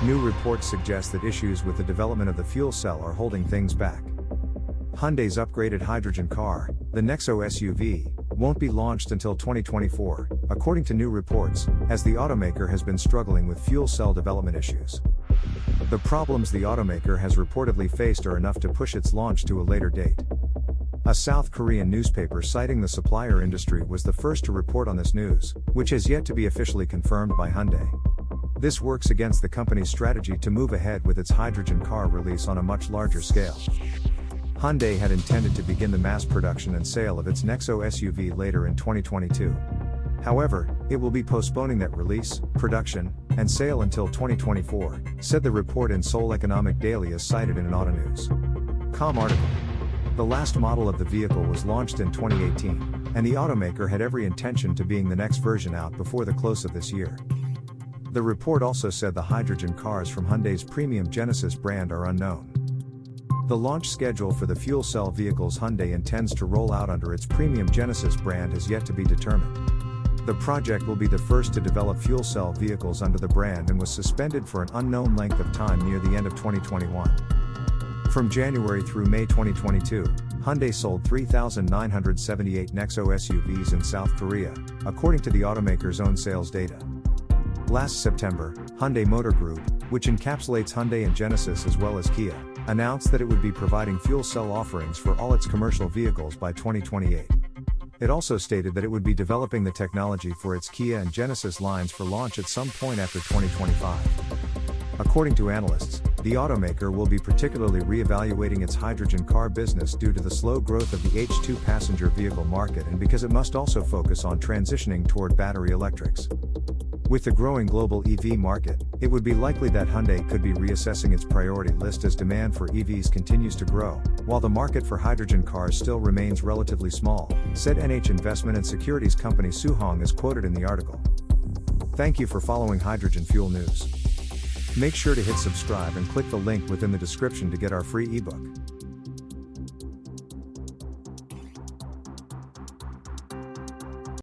New reports suggest that issues with the development of the fuel cell are holding things back. Hyundai's upgraded hydrogen car, the Nexo SUV, won't be launched until 2024, according to new reports, as the automaker has been struggling with fuel cell development issues. The problems the automaker has reportedly faced are enough to push its launch to a later date. A South Korean newspaper citing the supplier industry was the first to report on this news, which has yet to be officially confirmed by Hyundai. This works against the company's strategy to move ahead with its hydrogen car release on a much larger scale. Hyundai had intended to begin the mass production and sale of its Nexo SUV later in 2022. However, it will be postponing that release, production, and sale until 2024, said the report in Seoul Economic Daily as cited in an Autonews.com article. The last model of the vehicle was launched in 2018, and the automaker had every intention to being the next version out before the close of this year. The report also said the hydrogen cars from Hyundai's premium Genesis brand are unknown. The launch schedule for the fuel cell vehicles Hyundai intends to roll out under its premium Genesis brand is yet to be determined. The project will be the first to develop fuel cell vehicles under the brand and was suspended for an unknown length of time near the end of 2021. From January through May 2022, Hyundai sold 3,978 Nexo SUVs in South Korea, according to the automaker's own sales data. Last September, Hyundai Motor Group, which encapsulates Hyundai and Genesis as well as Kia, announced that it would be providing fuel cell offerings for all its commercial vehicles by 2028. It also stated that it would be developing the technology for its Kia and Genesis lines for launch at some point after 2025. According to analysts, the automaker will be particularly re-evaluating its hydrogen car business due to the slow growth of the H2 passenger vehicle market and because it must also focus on transitioning toward battery electrics. With the growing global EV market, it would be likely that Hyundai could be reassessing its priority list as demand for EVs continues to grow, while the market for hydrogen cars still remains relatively small, said NH investment and securities company Suhong as quoted in the article. Thank you for following Hydrogen Fuel News. Make sure to hit subscribe and click the link within the description to get our free ebook.